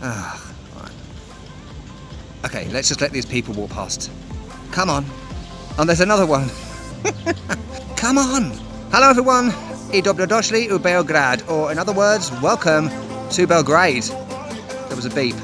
Right. Okay, let's just let these people walk past. Come on. And there's another one. Come on. Hello everyone. I dobrodošli u Belgrade, or in other words, welcome to Belgrade. There was a beep.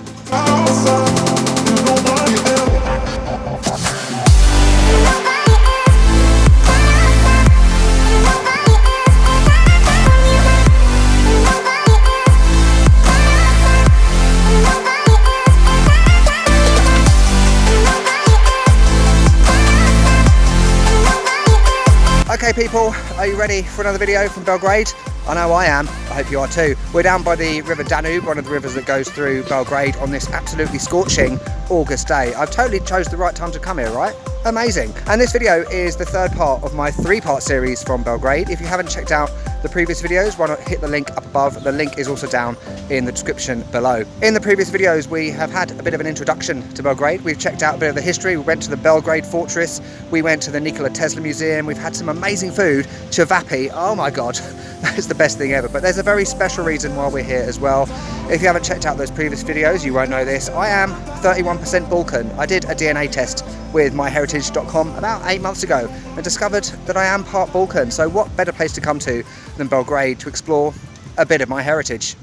Okay people, are you ready for another video from Belgrade? I know I am, I hope you are too. We're down by the River Danube, one of the rivers that goes through Belgrade, on this absolutely scorching August day. I've totally chose the right time to come here, right? Amazing. And this video is the third part of my 3-part series from Belgrade. If you haven't checked out the previous videos, why not hit the link up above? The link is also down in the description below. In the previous videos, we have had a bit of an introduction to Belgrade. We've checked out a bit of the history. We went to the Belgrade Fortress. We went to the Nikola Tesla Museum. We've had some amazing food. Cevapi, oh my God, that is the best thing ever. But there's a very special reason why we're here as well. If you haven't checked out those previous videos, you won't know this. I am 31% Balkan. I did a DNA test with myheritage.com about 8 months ago and discovered that I am part Balkan. So what better place to come to than Belgrade to explore a bit of my heritage.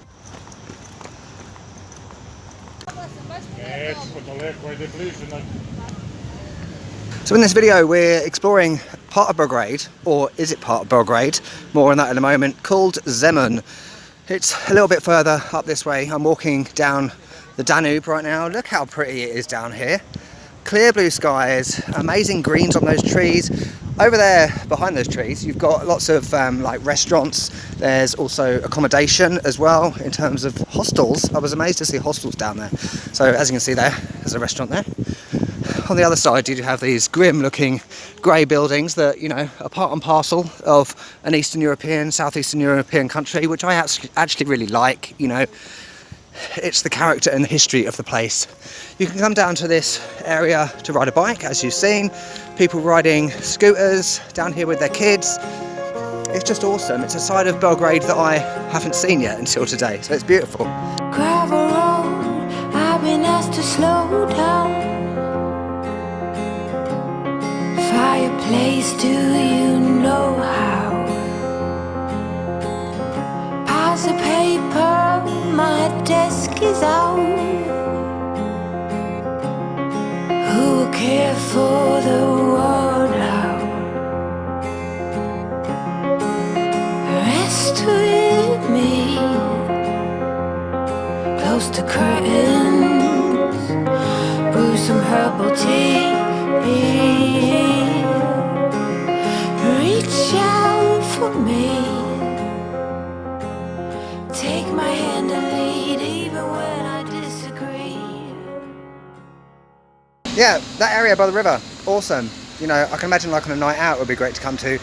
So in this video we're exploring part of Belgrade, or is it part of Belgrade? More on that in a moment, called Zemun. It's a little bit further up this way. I'm walking down the Danube right now. Look how pretty it is down here. Clear blue skies, amazing greens on those trees. Over there behind those trees you've got lots of like restaurants. There's also accommodation as well in terms of hostels. I was amazed to see hostels down there. So as you can see there's a restaurant there. On the other side you have these grim looking grey buildings that, you know, are part and parcel of an Eastern European, Southeastern European country, which I actually really like. You know, it's the character and the history of the place. You can come down to this area to ride a bike, as you've seen. People riding scooters down here with their kids. It's just awesome. It's a side of Belgrade that I haven't seen yet until today, so it's beautiful. Gravel road, I've been asked to slow down. Fireplace, do you know how? Piles of paper, my desk is out. Who will care for the world out? Rest with me, close to curtains, brew some herbal tea. Reach out for me, take my hand and lead even when I disagree. Yeah, that area by the river, awesome. You know, I can imagine like on a night out it would be great to come to.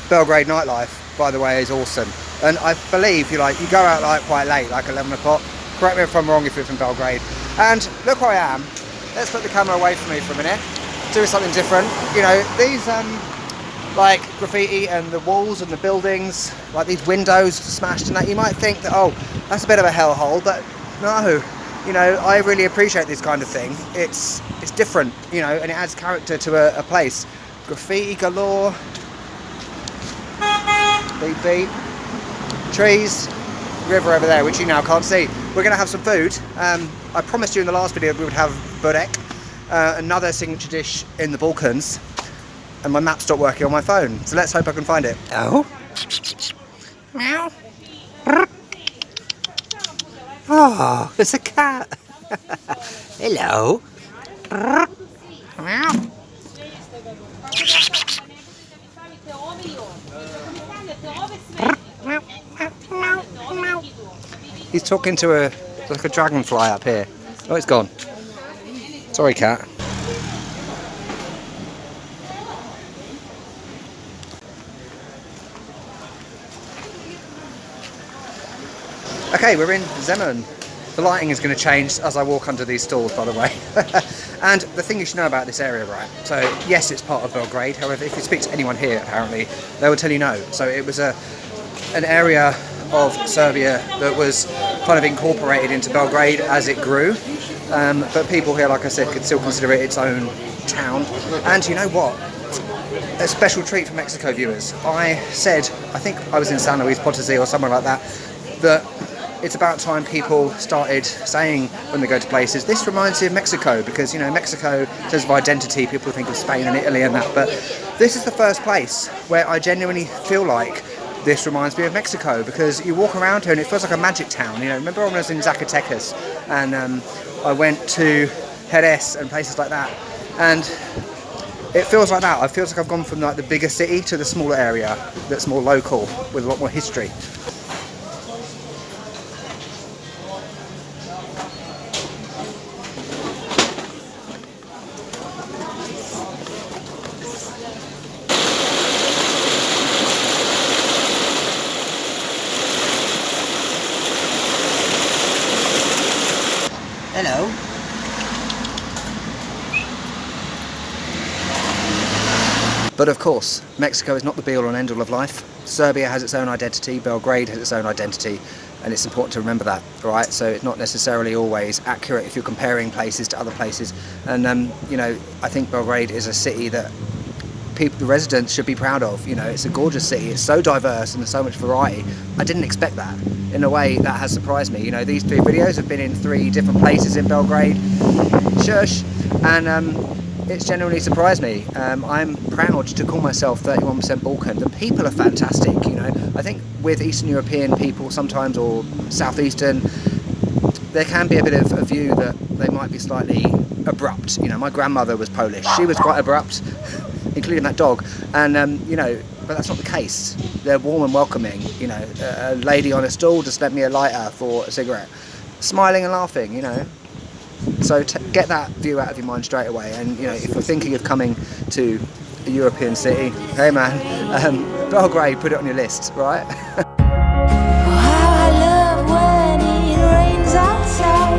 Belgrade nightlife, by the way, is awesome. And I believe you go out like quite late, like 11 o'clock. Correct me if I'm wrong if you're from Belgrade. And look where I am. Let's put the camera away from me for a minute. Do something different. You know, these like graffiti and the walls and the buildings, like these windows smashed and that, you might think that, oh, that's a bit of a hellhole, but no. You know, I really appreciate this kind of thing. It's different, you know, and it adds character to a place. Graffiti galore. Beep beep. Trees. River over there, which you now can't see. We're going to have some food. I promised you in the last video we would have BRIT, another signature dish in the Balkans, and my map stopped working on my phone, so let's hope I can find it. Oh. Meow. Oh, it's a cat. Hello. Meow. He's talking to like a dragonfly up here. Oh, it's gone. Sorry, cat. Okay, we're in Zemun. The lighting is going to change as I walk under these stalls, by the way. And the thing you should know about this area, right? So, yes, it's part of Belgrade. However, if you speak to anyone here, apparently, they will tell you no. So it was an area of Serbia that was kind of incorporated into Belgrade as it grew. But people here, like I said, could still consider it its own town. And you know what? A special treat for Mexico viewers. I said, I think I was in San Luis Potosí or somewhere like that, that it's about time people started saying when they go to places, this reminds you of Mexico, because, you know, Mexico, in terms of identity, people think of Spain and Italy and that, but this is the first place where I genuinely feel like this reminds me of Mexico, because you walk around here and it feels like a magic town. You know, remember when I was in Zacatecas and I went to Jerez and places like that, and it feels like that. It feels like I've gone from like the bigger city to the smaller area that's more local with a lot more history. Hello. But of course, Mexico is not the be-all and end-all of life. Serbia has its own identity, Belgrade has its own identity, and it's important to remember that, right? So it's not necessarily always accurate if you're comparing places to other places. And, you know, I think Belgrade is a city that people, the residents, should be proud of. You know, it's a gorgeous city, it's so diverse and there's so much variety. I didn't expect that. In a way, that has surprised me. You know, these 3 videos have been in 3 different places in Belgrade, shush, and it's genuinely surprised me. I'm proud to call myself 31% Balkan. The people are fantastic, you know. I think with Eastern European people sometimes, or Southeastern, there can be a bit of a view that they might be slightly abrupt. You know, my grandmother was Polish. She was quite abrupt, including that dog. And, you know, but that's not the case. They're warm and welcoming. You know, a lady on a stool just lent me a lighter for a cigarette. Smiling and laughing, you know. So get that view out of your mind straight away. And, you know, if you're thinking of coming to a European city, hey man, Belgrade, put it on your list, right? How I love when it rains outside,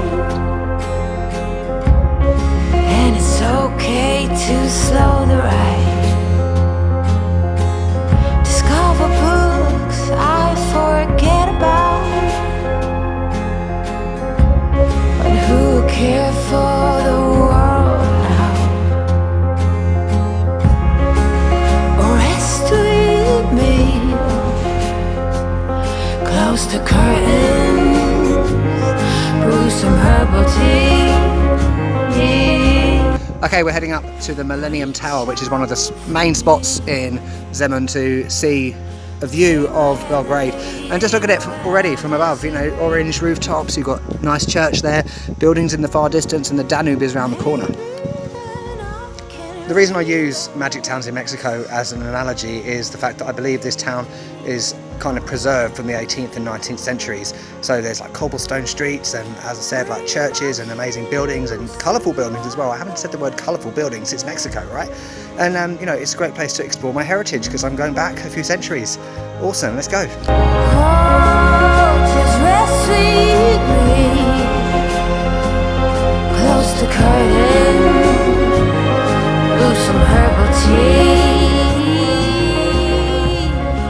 and it's okay to slow the ride. Discover books I forget about, and who care for the world now? Rest with me, close the curtains, brew some herbal tea. Okay, we're heading up to the Millennium Tower, which is one of the main spots in Zemun to see a view of Belgrade. And just look at it already from above, you know, orange rooftops, you've got a nice church there, buildings in the far distance, and the Danube is around the corner. The reason I use magic towns in Mexico as an analogy is the fact that I believe this town is kind of preserved from the 18th and 19th centuries. So there's like cobblestone streets and, as I said, like churches and amazing buildings and colourful buildings as well. I haven't said the word colourful buildings, it's Mexico, right? And you know, it's a great place to explore my heritage because I'm going back a few centuries. Awesome, let's go. Oh, just rest with me, close the curtain, brew some herbal tea.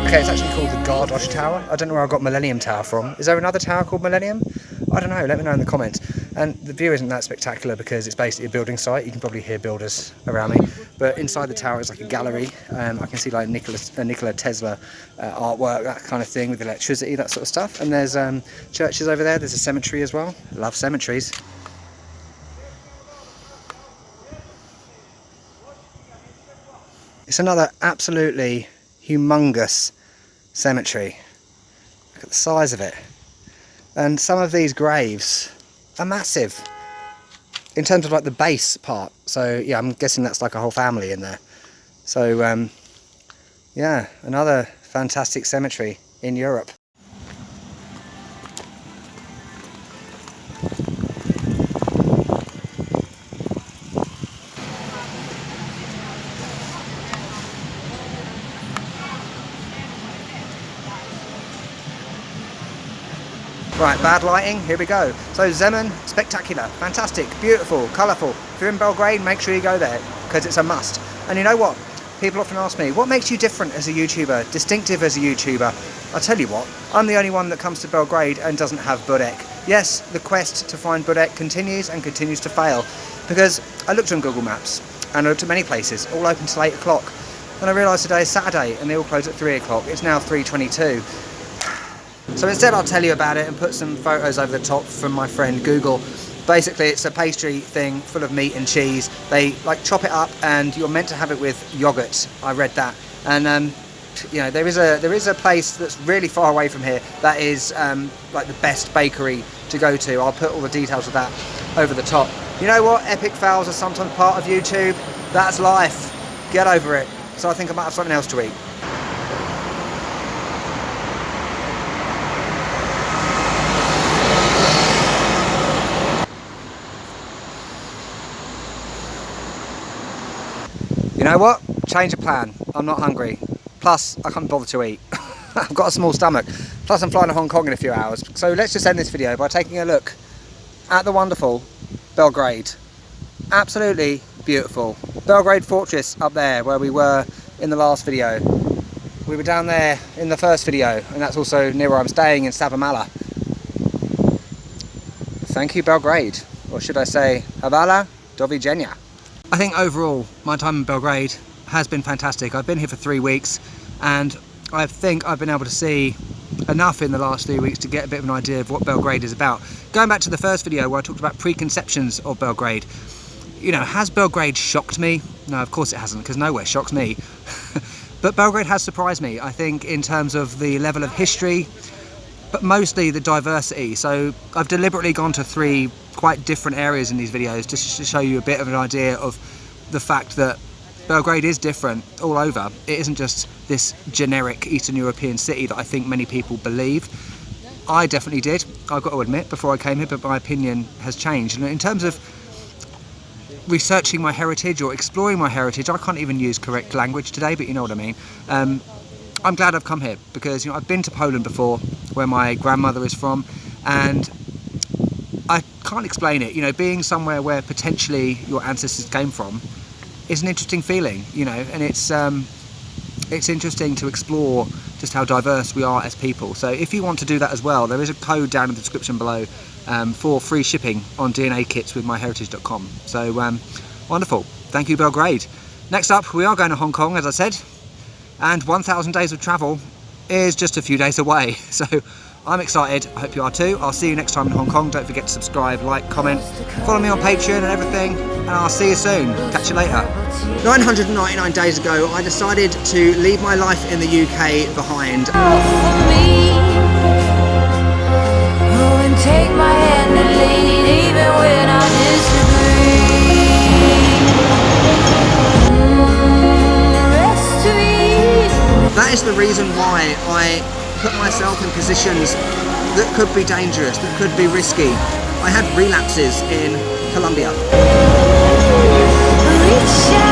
Okay, it's actually called the Gardos Tower. I don't know where I got Millennium Tower from. Is there another tower called Millennium? I don't know, let me know in the comments. And the view isn't that spectacular because it's basically a building site. You can probably hear builders around me. But inside the tower is like a gallery. I can see like Nikola Tesla artwork, that kind of thing, with electricity, that sort of stuff. And there's churches over there. There's a cemetery as well. Love cemeteries. It's another absolutely humongous cemetery. Look at the size of it. And some of these graves are massive in terms of like the base part. So yeah, I'm guessing that's like a whole family in there. So yeah, another fantastic cemetery in Europe. Right, bad lighting, here we go. So Zemun, spectacular, fantastic, beautiful, colourful. If you're in Belgrade, make sure you go there, because it's a must. And you know what? People often ask me, what makes you different as a YouTuber, distinctive as a YouTuber? I'll tell you what, I'm the only one that comes to Belgrade and doesn't have Budek. Yes, the quest to find Budek continues and continues to fail, because I looked on Google Maps and I looked at many places, all open till 8 o'clock. And I realised today is Saturday and they all close at 3 o'clock. It's now 3:22. So instead I'll tell you about it and put some photos over the top from my friend Google. Basically it's a pastry thing full of meat and cheese. They like chop it up and you're meant to have it with yogurt. I read that. And you know, there is a place that's really far away from here that is like the best bakery to go to. I'll put all the details of that over the top. You know what? Epic fails are sometimes part of YouTube. That's life. Get over it. So I think I might have something else to eat. You know what? Change of plan. I'm not hungry. Plus, I can't bother to eat. I've got a small stomach. Plus, I'm flying to Hong Kong in a few hours. So let's just end this video by taking a look at the wonderful Belgrade. Absolutely beautiful. Belgrade Fortress up there where we were in the last video. We were down there in the first video, and that's also near where I'm staying in Sava. Thank you, Belgrade. Or should I say, Hvala do viđenja. I think overall, my time in Belgrade has been fantastic. I've been here for 3 weeks, and I think I've been able to see enough in the last 3 weeks to get a bit of an idea of what Belgrade is about. Going back to the first video where I talked about preconceptions of Belgrade, you know, has Belgrade shocked me? No, of course it hasn't, because nowhere shocks me. But Belgrade has surprised me, I think, in terms of the level of history, but mostly the diversity. So I've deliberately gone to 3 quite different areas in these videos just to show you a bit of an idea of the fact that Belgrade is different all over. It isn't just this generic Eastern European city that I think many people believe. I definitely did, I've got to admit, before I came here, but my opinion has changed. And in terms of researching my heritage or exploring my heritage, I can't even use correct language today, but you know what I mean. I'm glad I've come here because, you know, I've been to Poland before, where my grandmother is from, and I can't explain it. You know, being somewhere where potentially your ancestors came from is an interesting feeling, you know, and it's interesting to explore just how diverse we are as people. So if you want to do that as well, there is a code down in the description below for free shipping on DNA kits with myheritage.com. So wonderful. Thank you, Belgrade. Next up, we are going to Hong Kong, as I said, and 1,000 days of travel is just a few days away. So I'm excited. I hope you are too. I'll see you next time in Hong Kong. Don't forget to subscribe, like, comment, follow me on Patreon and everything, and I'll see you soon. Catch you later. 999 days ago, I decided to leave my life in the UK behind. Take my hand and lead even when I disagree. That is the reason why I put myself in positions that could be dangerous, that could be risky. I had relapses in Colombia. Reach out.